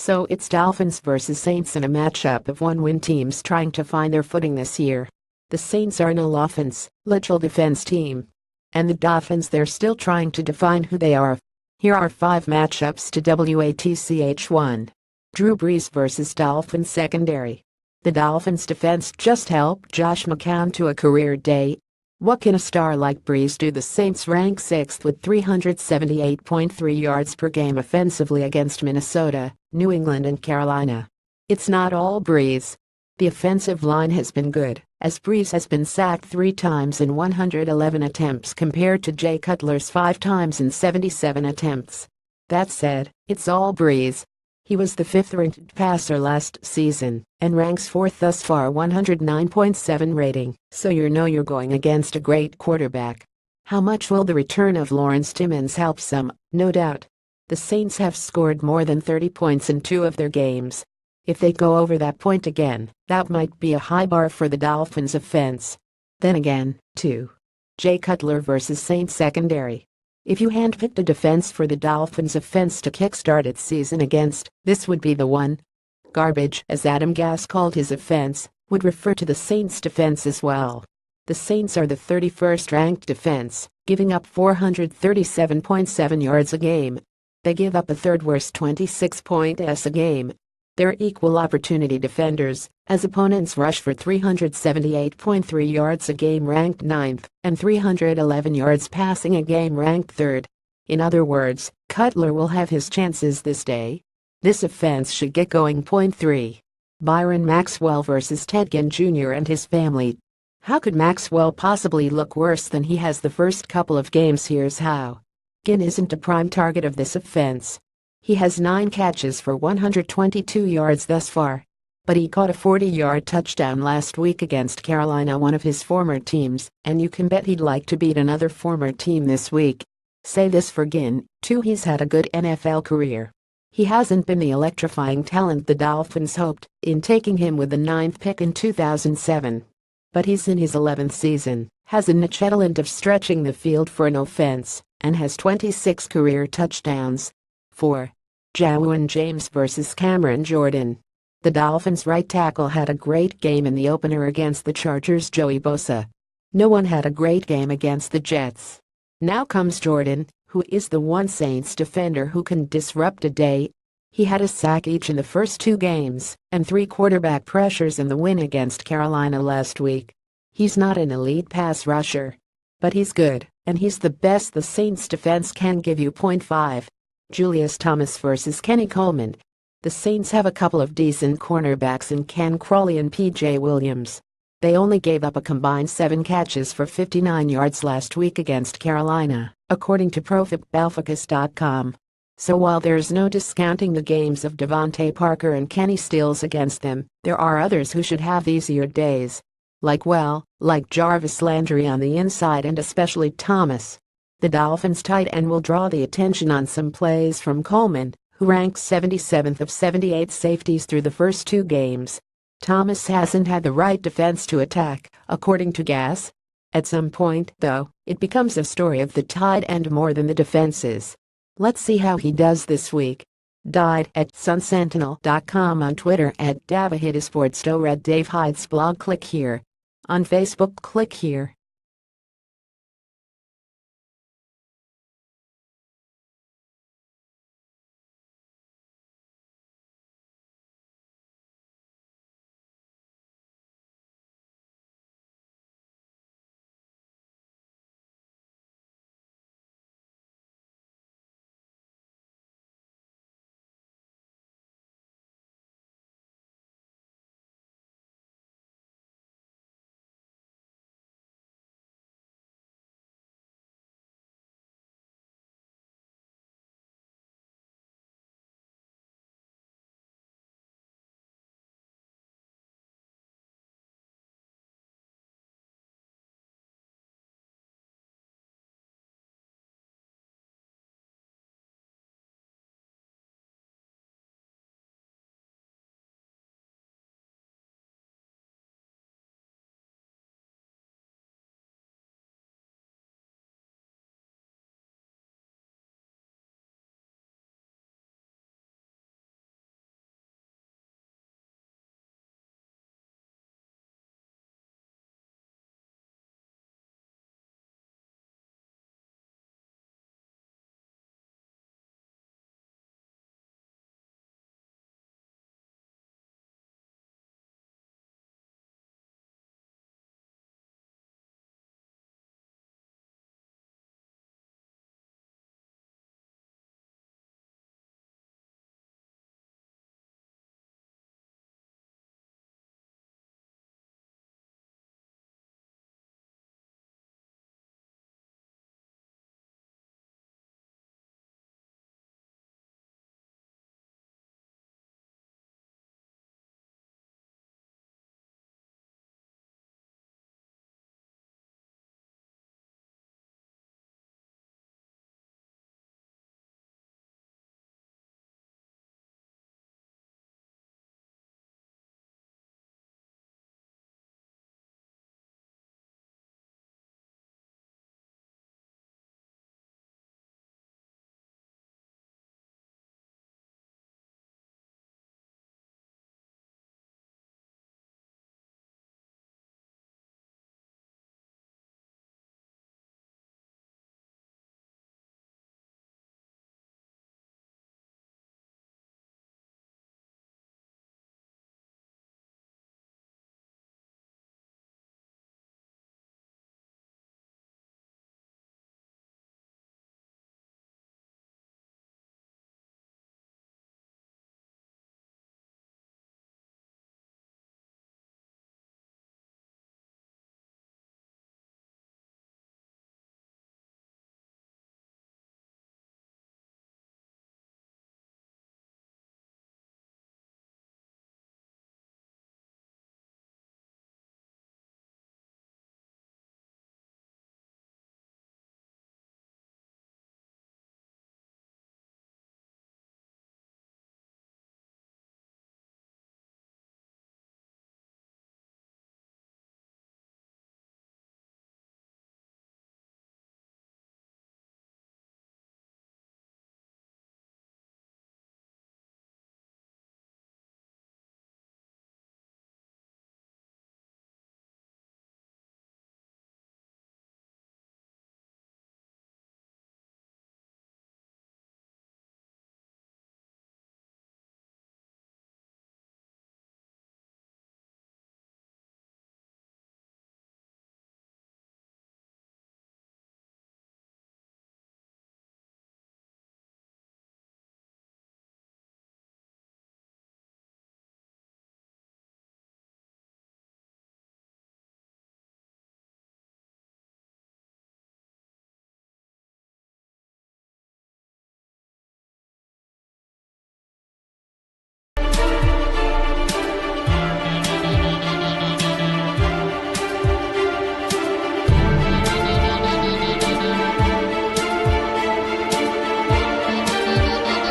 So it's Dolphins versus Saints in a matchup of one-win teams trying to find their footing this year. The Saints are an all-offense, little defense team. And the Dolphins, they're still trying to define who they are. Here are 5 matchups to WATCH1. Drew Brees versus Dolphins secondary. The Dolphins defense just helped Josh McCown to a career day. What can a star like Brees do? The Saints rank 6th with 378.3 yards per game offensively against Minnesota, New England and Carolina. It's not all Brees. The offensive line has been good, as Brees has been sacked 3 times in 111 attempts compared to Jay Cutler's 5 times in 77 attempts. That said, it's all Brees. He was the 5th-ranked passer last season and ranks 4th thus far, 109.7 rating, so you know you're going against a great quarterback. How much will the return of Lawrence Timmons help some? No doubt. The Saints have scored more than 30 points in 2 of their games. If they go over that point again, that might be a high bar for the Dolphins offense. Then again, too. Jay Cutler versus Saints secondary. If you handpicked a defense for the Dolphins offense to kickstart its season against, this would be the one. Garbage, as Adam Gass called his offense, would refer to the Saints defense as well. The Saints are the 31st ranked defense, giving up 437.7 yards a game. They give up a third-worst 26 points a game. They're equal opportunity defenders, as opponents rush for 378.3 yards a game ranked 9th, and 311 yards passing a game ranked 3rd. In other words, Cutler will have his chances this day. This offense should get going. Point 3. Byron Maxwell versus Ted Ginn Jr. and his family. How could Maxwell possibly look worse than he has the first couple of games? Here's how. Ginn isn't a prime target of this offense. He has 9 catches for 122 yards thus far. But he caught a 40-yard touchdown last week against Carolina, one of his former teams, and you can bet he'd like to beat another former team this week. Say this for Ginn, too: he's had a good NFL career. He hasn't been the electrifying talent the Dolphins hoped in taking him with the 9th pick in 2007. But he's in his 11th season, has a niche talent of stretching the field for an offense, and has 26 career touchdowns. 4. Ja'Wuan James versus Cameron Jordan. The Dolphins' right tackle had a great game in the opener against the Chargers' Joey Bosa. No one had a great game against the Jets. Now comes Jordan, who is the one Saints defender who can disrupt a day. He had a sack each in the first 2 games and 3 quarterback pressures in the win against Carolina last week. He's not an elite pass rusher, but he's good, and he's the best the Saints defense can give you. Point 5. Julius Thomas versus Kenny Coleman. The Saints have a couple of decent cornerbacks in Ken Crawley and P.J. Williams. They only gave up a combined 7 catches for 59 yards last week against Carolina, according to ProFootballFocus.com. So while there's no discounting the games of Devontae Parker and Kenny Stills against them, there are others who should have easier days. Like Jarvis Landry on the inside, and especially Thomas. The Dolphins tight end will draw the attention on some plays from Coleman, who ranks 77th of 78 safeties through the first 2 games. Thomas hasn't had the right defense to attack, according to Gass. At some point, though, it becomes a story of the tight end more than the defenses. Let's see how he does this week. Died at sunsentinel.com, on Twitter at DavaHitIsports, read Dave Hyde's blog. Click here. On Facebook, click here.